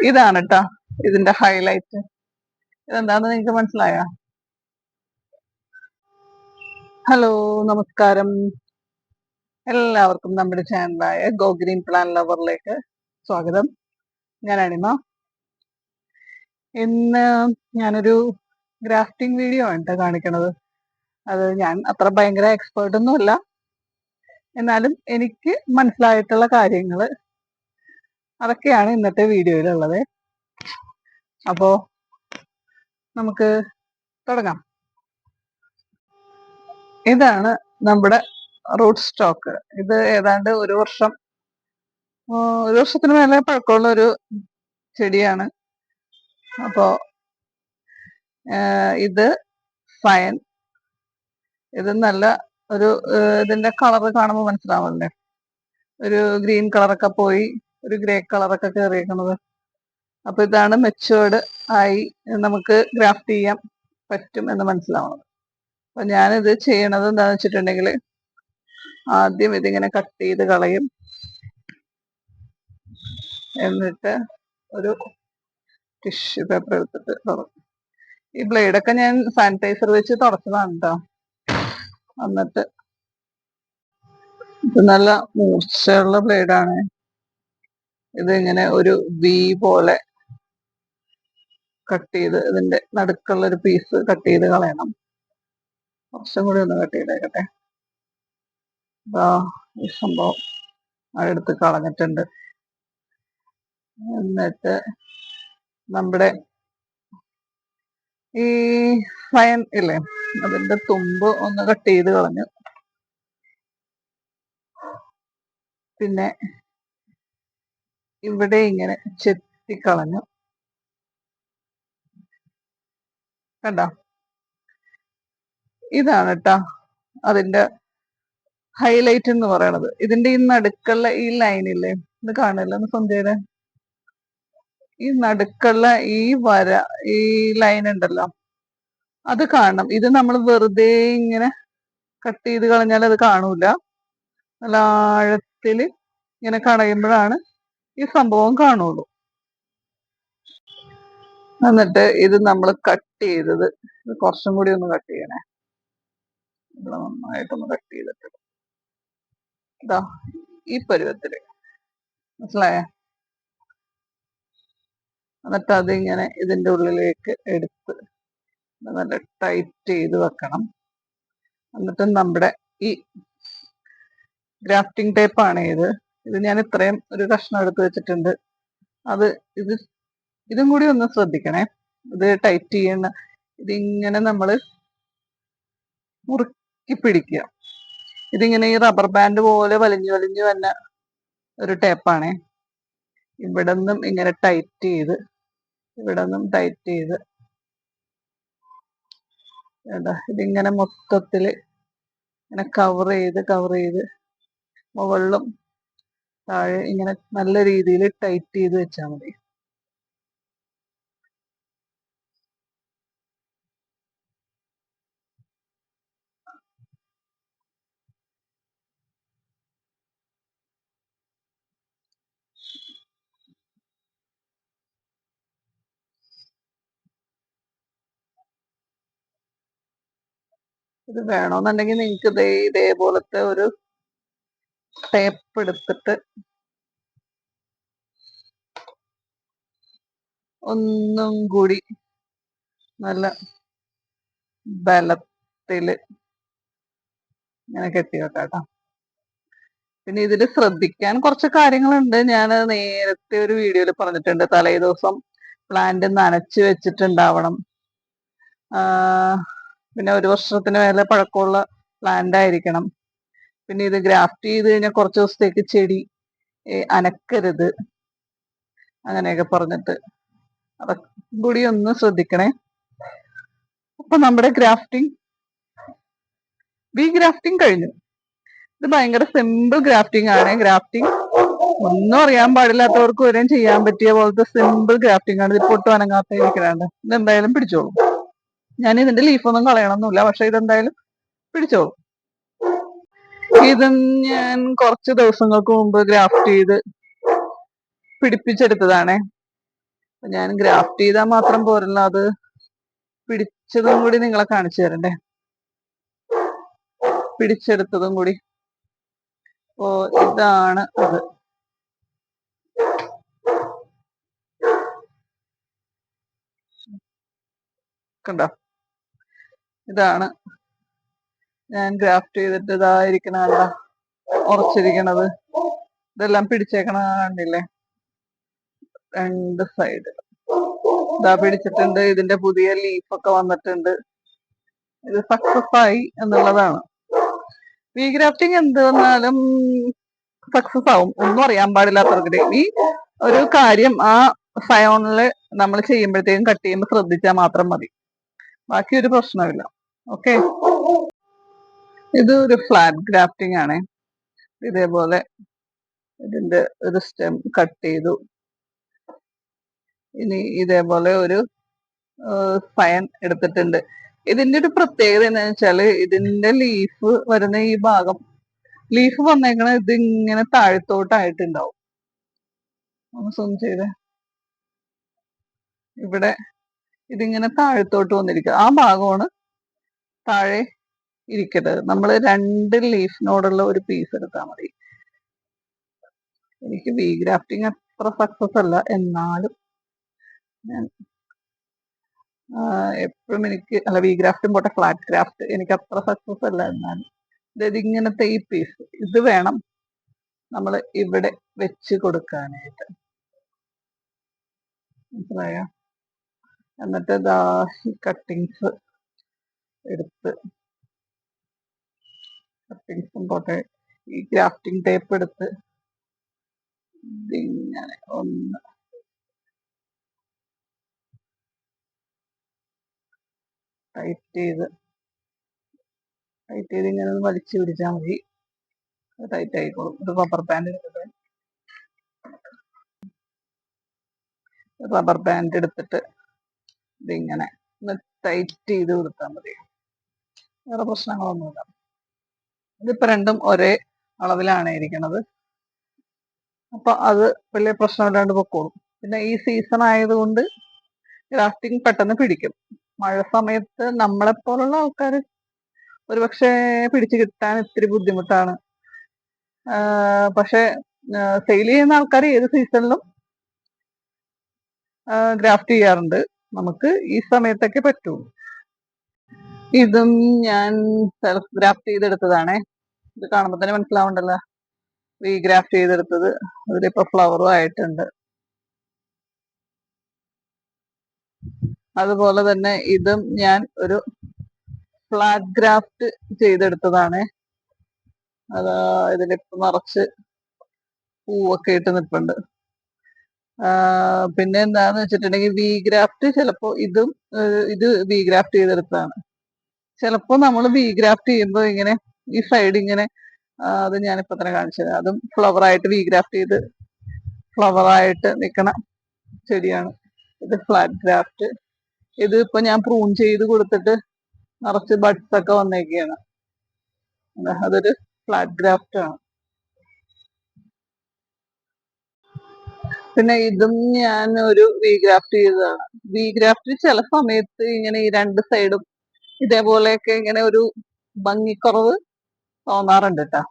ഇതാണ് കേട്ടോ ഇതിന്റെ ഹൈലൈറ്റ്. ഇതെന്താന്ന് നിങ്ങൾക്ക് മനസ്സിലായോ? ഹലോ, നമസ്കാരം. എല്ലാവർക്കും നമ്മുടെ ചാനലായ ഗോ ഗ്രീൻ പ്ലാൻ ലവറിലേക്ക് സ്വാഗതം. ഞാൻ അണിമ. ഇന്ന് ഞാനൊരു ഗ്രാഫ്റ്റിംഗ് വീഡിയോ ആണ് ട്ടോ കാണിക്കണത്. അത് ഞാൻ അത്ര ഭയങ്കര എക്സ്പേർട്ട് ഒന്നും അല്ല, എന്നാലും എനിക്ക് മനസ്സിലായിട്ടുള്ള കാര്യങ്ങൾ അതൊക്കെയാണ് ഇന്നത്തെ വീഡിയോയിലുള്ളത്. അപ്പോ നമുക്ക് തുടങ്ങാം. ഇതാണ് നമ്മുടെ റൂട്ട് സ്റ്റോക്ക്. ഇത് ഏതാണ്ട് ഒരു വർഷത്തിന് മേലെ പഴക്കമുള്ള ഒരു ചെടിയാണ്. അപ്പോ ഇത് ഫയൻ. ഇത് നല്ല ഒരു ഇതിന്റെ കളറ് കാണുമ്പോൾ മനസ്സിലാവല്ലേ, ഒരു ഗ്രീൻ കളറൊക്കെ പോയി ഒരു ഗ്രേ കളറൊക്കെ കയറിയേക്കുന്നത്. അപ്പൊ ഇതാണ് മെച്ചുവേർഡ് ആയി നമുക്ക് ഗ്രാഫ്റ്റ് ചെയ്യാൻ പറ്റും എന്ന് മനസ്സിലാവണം. അപ്പൊ ഞാനിത് ചെയ്യണത് എന്താന്ന് വെച്ചിട്ടുണ്ടെങ്കിൽ, ആദ്യം ഇതിങ്ങനെ കട്ട് ചെയ്ത് കളയും. എന്നിട്ട് ഒരു ടിഷ്യൂ പേപ്പർ എടുത്തിട്ട് തുടക്കും. ഈ ബ്ലേഡൊക്കെ ഞാൻ സാനിറ്റൈസർ വെച്ച് തുടച്ചതാണ് കേട്ടോ. എന്നിട്ട് ഇത് നല്ല മൂർച്ചയുള്ള ബ്ലേഡാണ്. ഇത് ഇങ്ങനെ ഒരു വി പോലെ കട്ട് ചെയ്ത് ഇതിന്റെ നടുക്കുള്ള ഒരു പീസ് കട്ട് ചെയ്ത് കളയണം. കുറച്ചും കൂടി ഒന്ന് കട്ട് ചെയ്തേക്കട്ടെ. ഈ സംഭവം അതെടുത്ത് കളഞ്ഞിട്ടുണ്ട്. എന്നിട്ട് നമ്മുടെ ഈ ഫയൻ ഇല്ലേ, അതിന്റെ തുമ്പ് ഒന്ന് കട്ട് ചെയ്ത് കളഞ്ഞു. പിന്നെ ഇവിടെ ഇങ്ങനെ ചെത്തിക്കളഞ്ഞു. കണ്ടോ? ഇതാണ് കേട്ടോ അതിന്റെ ഹൈലൈറ്റ് എന്ന് പറയണത്. ഇതിന്റെ ഈ നടുക്കുള്ള ഈ ലൈനില്ലേ, ഇത് കാണില്ല ഒന്ന് സന്ധ്യയുടെ, ഈ നടുക്കുള്ള ഈ വര, ഈ ലൈൻ ഉണ്ടല്ലോ, അത് കാണണം. ഇത് നമ്മൾ വെറുതെ ഇങ്ങനെ കട്ട് ചെയ്ത് കളഞ്ഞാൽ അത് കാണൂല. നല്ല ആഴത്തില് ഇങ്ങനെ കളയുമ്പോഴാണ് ഈ സംഭവം കാണുള്ളൂ. എന്നിട്ട് ഇത് നമ്മൾ കട്ട് ചെയ്തത് കുറച്ചും കൂടി ഒന്ന് കട്ട് ചെയ്യണേ. ഇവിടെ നന്നായിട്ടൊന്ന് കട്ട് ചെയ്തിട്ട് ഇതാ ഈ പരുവത്തില്, മനസ്സിലായ? എന്നിട്ട് അതിങ്ങനെ ഇതിന്റെ ഉള്ളിലേക്ക് എടുത്ത് നല്ല ടൈറ്റ് ചെയ്ത് വെക്കണം. എന്നിട്ട് നമ്മുടെ ഈ ഗ്രാഫ്റ്റിംഗ് ടേപ്പാണ് ഇത് ഞാൻ ഇത്രയും ഒരു കഷ്ണം എടുത്ത് വെച്ചിട്ടുണ്ട്. അത് ഇതും കൂടി ഒന്ന് ശ്രദ്ധിക്കണേ. ഇത് ടൈറ്റ് ചെയ്യണ, ഇതിങ്ങനെ നമ്മൾ മുറുക്കി പിടിക്കുക. ഇതിങ്ങനെ ഈ റബ്ബർ ബാൻഡ് പോലെ വലിഞ്ഞു വലിഞ്ഞു വന്ന ഒരു ടേപ്പാണേ. ഇവിടെ നിന്നും ഇങ്ങനെ ടൈറ്റ് ചെയ്ത്, ഇവിടെ നിന്നും ടൈറ്റ് ചെയ്ത്, ഇതിങ്ങനെ മൊത്തത്തില് ഇങ്ങനെ കവർ ചെയ്ത് മുകളിലും താഴെ ഇങ്ങനെ നല്ല രീതിയിൽ ടൈറ്റ് ചെയ്ത് വെച്ചാൽ മതി. ഇത് വേണമെന്നുണ്ടെങ്കിൽ നിങ്ങൾക്ക് ഇതേപോലത്തെ ഒരു ടേപ്പ് എടുത്തിട്ട് ഒന്നും കൂടി നല്ല ബലത്തില് ഇങ്ങനെ കെട്ടി വെക്കാട്ടോ. പിന്നെ ഇതിൽ ശ്രദ്ധിക്കാൻ കുറച്ച് കാര്യങ്ങളുണ്ട്. ഞാൻ നേരത്തെ ഒരു വീഡിയോയിൽ പറഞ്ഞിട്ടുണ്ട്. തലേ ദിവസം പ്ലാന്റ് നനച്ച് വെച്ചിട്ടുണ്ടാവണം. പിന്നെ ഒരു വർഷത്തിന് മേലെ പഴക്കമുള്ള പ്ലാന്റ് ആയിരിക്കണം. പിന്നെ ഇത് ഗ്രാഫ്റ്റ് ചെയ്ത് കഴിഞ്ഞാൽ കുറച്ച് ദിവസത്തേക്ക് ചെടി അനക്കരുത്, അങ്ങനെയൊക്കെ പറഞ്ഞിട്ട് അതൊക്കെ കൂടി ഒന്ന് ശ്രദ്ധിക്കണേ. അപ്പൊ നമ്മുടെ ബി ഗ്രാഫ്റ്റിംഗ് കഴിഞ്ഞു. ഇത് ഭയങ്കര സിമ്പിൾ ഗ്രാഫ്റ്റിംഗ് ആണ്. ഗ്രാഫ്റ്റിംഗ് ഒന്നും അറിയാൻ പാടില്ലാത്തവർക്ക് വരെയും ചെയ്യാൻ പറ്റിയ പോലത്തെ സിമ്പിൾ ഗ്രാഫ്റ്റിംഗ് ആണ്. ഇത് പൊട്ടും അനങ്ങാത്ത ഇരിക്കണുണ്ട്. ഇതെന്തായാലും പിടിച്ചോളും. ഞാൻ ഇതിന്റെ ലീഫൊന്നും കളയണമെന്നില്ല, പക്ഷെ ഇതെന്തായാലും പിടിച്ചോളും. ഇത് ഞാൻ കുറച്ച് ദിവസങ്ങൾക്ക് മുമ്പ് ഗ്രാഫ്റ്റ് ചെയ്ത് പിടിപ്പിച്ചെടുത്തതാണേ. ഞാൻ ഗ്രാഫ്റ്റ് ചെയ്താൽ മാത്രം പോരല്ലോ, അത് പിടിച്ചതും കൂടി നിങ്ങളെ കാണിച്ചു തരണ്ടേ, പിടിച്ചെടുത്തതും കൂടി. ഓ ഇതാണ് അത്. കണ്ടോ, ഇതാണ് ഞാൻ ഗ്രാഫ്റ്റ് ചെയ്തിട്ട് ഇതായിരിക്കണ ഉറച്ചിരിക്കണത്. ഇതെല്ലാം പിടിച്ചേക്കണ കണ്ടില്ലേ, രണ്ട് സൈഡ് ഇതാ പിടിച്ചിട്ടുണ്ട്. ഇതിന്റെ പുതിയ ലീഫൊക്കെ വന്നിട്ടുണ്ട്. ഇത് സക്സസ് ആയി എന്നുള്ളതാണ്. വി ഗ്രാഫ്റ്റിംഗ് എന്ത് വന്നാലും സക്സസ് ആവും, ഒന്നും അറിയാൻ പാടില്ലാത്തവർക്ക്. ഈ ഒരു കാര്യം ആ സയോണില് നമ്മൾ ചെയ്യുമ്പോഴത്തേക്കും കട്ട് ചെയ്യുമ്പോൾ ശ്രദ്ധിച്ചാൽ മാത്രം മതി, ബാക്കി ഒരു പ്രശ്നമില്ല. ഓക്കെ, ഇത് ഒരു ഫ്ലാറ്റ് ഗ്രാഫ്റ്റിംഗ് ആണ്. ഇതേപോലെ ഇതിന്റെ ഒരു സ്റ്റെം കട്ട് ചെയ്തു. ഇനി ഇതേപോലെ ഒരു സയൻ എടുത്തിട്ടുണ്ട്. ഇതിന്റെ ഒരു പ്രത്യേകത എന്താണെന്ന് വെച്ചാല് ഇതിന്റെ ലീഫ് വരുന്ന ഈ ഭാഗം, ലീഫ് വന്നേക്കണ ഇത് ഇങ്ങനെ താഴത്തോട്ടായിട്ടുണ്ടാവും. ഒന്ന് സൂം ചെയ്തേ, ഇവിടെ ഇതിങ്ങനെ താഴത്തോട്ട് വന്നിരിക്കുക. ആ ഭാഗമാണ് താഴെ ഇരിക്കരുത്. നമ്മൾ രണ്ട് ലീഫിനോടുള്ള ഒരു പീസ് എടുത്താൽ മതി. എനിക്ക് വി ഗ്രാഫ്റ്റിംഗ് അത്ര സക്സസ് അല്ല, എന്നാലും ഞാൻ എപ്പോഴും എനിക്ക് അല്ല, വി ഗ്രാഫ്റ്റും പോട്ടെ, ഫ്ലാറ്റ് ഗ്രാഫ്റ്റ് എനിക്ക് അത്ര സക്സസ് അല്ല. എന്നാലും ഇത് ഇങ്ങനത്തെ ഈ പീസ് ഇത് വേണം നമ്മൾ ഇവിടെ വെച്ച് കൊടുക്കാനായിട്ട്, മനസ്സിലായോ? എന്നിട്ട് ഇതാ ഈ കട്ടിങ്സ് എടുത്ത്, കട്ടിങ്സും പോട്ടെ, ഈ ഗ്രാഫ്റ്റിംഗ് ടേപ്പ് എടുത്ത് ഇതിങ്ങനെ ഒന്ന് ടൈറ്റ് ചെയ്ത് ഇങ്ങനെ ഒന്ന് വലിച്ചു പിടിച്ചാൽ മതി, ടൈറ്റ് ആയിക്കോളും. ഒരു റബ്ബർ ബാൻഡ് എടുത്തിട്ട് ഇതിങ്ങനെ ഒന്ന് ടൈറ്റ് ചെയ്ത് കൊടുത്താൽ മതി, വേറെ പ്രശ്നങ്ങളൊന്നുമില്ല. ഇതിപ്പോ രണ്ടും ഒരേ അളവിലാണ് ഇരിക്കുന്നത്, അപ്പൊ അത് വലിയ പ്രശ്നമില്ലാണ്ട് പൊക്കോളും. പിന്നെ ഈ സീസൺ ആയതുകൊണ്ട് ഗ്രാഫ്റ്റിംഗ് പെട്ടെന്ന് പിടിക്കും. മഴ സമയത്ത് നമ്മളെപ്പോലുള്ള ആൾക്കാർ ഒരുപക്ഷെ പിടിച്ചു കിട്ടാൻ ഇത്തിരി ബുദ്ധിമുട്ടാണ്. പക്ഷെ സെയിൽ ചെയ്യുന്ന ആൾക്കാർ ഏത് സീസണിലും ഗ്രാഫ്റ്റ് ചെയ്യാറുണ്ട്. നമുക്ക് ഈ സമയത്തൊക്കെ പറ്റുള്ളൂ. ഇതും ഞാൻ സെൽഫ് ഗ്രാഫ്റ്റ് ചെയ്തെടുത്തതാണേ. ഇത് കാണുമ്പോൾ തന്നെ മനസ്സിലാവുണ്ടല്ലോ, വി ഗ്രാഫ്റ്റ് ചെയ്തെടുത്തത്. അതിലിപ്പോ ഫ്ലവറും ആയിട്ടുണ്ട്. അതുപോലെ തന്നെ ഇതും ഞാൻ ഒരു ഫ്ലാറ്റ് ഗ്രാഫ്റ്റ് ചെയ്തെടുത്തതാണ്. അതാ ഇതിലിപ്പോ നിറച്ച് പൂവൊക്കെ ഇട്ട് നിൽപ്പുണ്ട്. പിന്നെ എന്താന്ന് വെച്ചിട്ടുണ്ടെങ്കിൽ വി ഗ്രാഫ്റ്റ് ചിലപ്പോ ഇത് വി ഗ്രാഫ്റ്റ് ചെയ്തെടുത്തതാണ്. ചിലപ്പോ നമ്മൾ വി ഗ്രാഫ്റ്റ് ചെയ്യുമ്പോൾ ഇങ്ങനെ ഈ സൈഡ് ഇങ്ങനെ, അത് ഞാനിപ്പോ തന്നെ കാണിച്ചത്, അതും ഫ്ലവർ ആയിട്ട് വി ഗ്രാഫ്റ്റ് ചെയ്ത് ഫ്ലവർ ആയിട്ട് നിൽക്കണ ചെടിയാണ്. ഇത് ഫ്ലാറ്റ് ഗ്രാഫ്റ്റ്. ഇത് ഇപ്പൊ ഞാൻ പ്രൂൺ ചെയ്ത് കൊടുത്തിട്ട് നിറച്ച് ബഡ്സ് ഒക്കെ വന്നേക്കാണ്. അതൊരു ഫ്ലാറ്റ് ഗ്രാഫ്റ്റ് ആണ്. പിന്നെ ഇതും ഞാൻ ഒരു വി ഗ്രാഫ്റ്റ് ചെയ്തതാണ്. വി ഗ്രാഫ്റ്റ് ചില സമയത്ത് ഇങ്ങനെ ഈ രണ്ട് സൈഡും ഇതേപോലെയൊക്കെ ഇങ്ങനെ ഒരു ഭംഗിക്കുറവ് തോന്നാറുണ്ട് കേട്ടാ.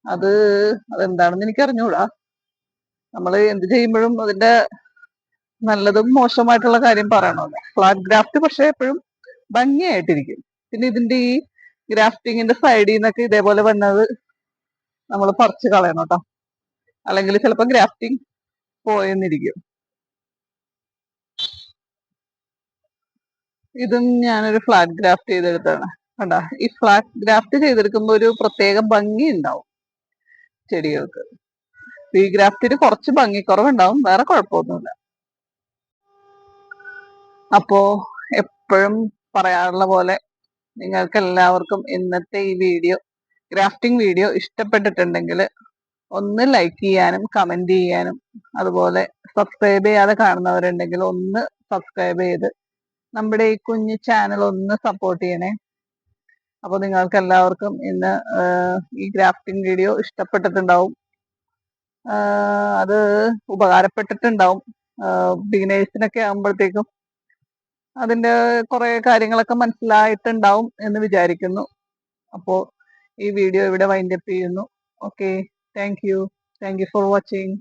അതെന്താണെന്ന് എനിക്ക് അറിഞ്ഞൂടാ. നമ്മൾ എന്ത് ചെയ്യുമ്പോഴും അതിന്റെ നല്ലതും മോശമായിട്ടുള്ള കാര്യം പറയണമല്ലോ. ഫ്ലാറ്റ് ഗ്രാഫ്റ്റ് പക്ഷെ എപ്പോഴും ഭംഗിയായിട്ടിരിക്കും. പിന്നെ ഇതിന്റെ ഈ ഗ്രാഫ്റ്റിങ്ങിന്റെ സൈഡിൽ നിന്നൊക്കെ ഇതേപോലെ വന്നത് നമ്മൾ പറിച്ച് കളയണം കേട്ടോ, അല്ലെങ്കിൽ ചിലപ്പോൾ ഗ്രാഫ്റ്റിംഗ് പോയെന്നിരിക്കും. ഇതും ഞാനൊരു ഫ്ലാറ്റ് ഗ്രാഫ്റ്റ് ചെയ്തെടുത്താണ്. കണ്ടാ, ഈ ഫ്ലാറ്റ് ഗ്രാഫ്റ്റ് ചെയ്തെടുക്കുമ്പോൾ ഒരു പ്രത്യേക ഭംഗി ഉണ്ടാവും ചെടികൾക്ക്. വി ഗ്രാഫ്റ്റിന് കുറച്ച് ഭംഗിക്കുറവുണ്ടാവും, വേറെ കുഴപ്പമൊന്നുമില്ല. അപ്പോ എപ്പോഴും പറയാറുള്ള പോലെ നിങ്ങൾക്ക് എല്ലാവർക്കും ഇന്നത്തെ ഈ വീഡിയോ, ഗ്രാഫ്റ്റിംഗ് വീഡിയോ ഇഷ്ടപ്പെട്ടിട്ടുണ്ടെങ്കിൽ ഒന്ന് ലൈക്ക് ചെയ്യാനും കമന്റ് ചെയ്യാനും, അതുപോലെ സബ്സ്ക്രൈബ് ചെയ്യാതെ കാണുന്നവരുണ്ടെങ്കിൽ ഒന്ന് സബ്സ്ക്രൈബ് ചെയ്ത് നമ്മുടെ ഈ കുഞ്ഞു ചാനൽ ഒന്ന് സപ്പോർട്ട് ചെയ്യണേ. അപ്പൊ നിങ്ങൾക്ക് എല്ലാവർക്കും ഇന്ന് ഈ ഗ്രാഫ്റ്റിംഗ് വീഡിയോ ഇഷ്ടപ്പെട്ടിട്ടുണ്ടാവും. അത് ഉപകാരപ്പെട്ടിട്ടുണ്ടാവും. ബിഗിനേഴ്സിനൊക്കെ ആകുമ്പോഴത്തേക്കും അതിന്റെ കുറെ കാര്യങ്ങളൊക്കെ മനസ്സിലായിട്ടുണ്ടാവും എന്ന് വിചാരിക്കുന്നു. അപ്പോൾ ഈ വീഡിയോ ഇവിടെ വൈൻഡപ്പ് ചെയ്യുന്നു. Okay, thank you for watching.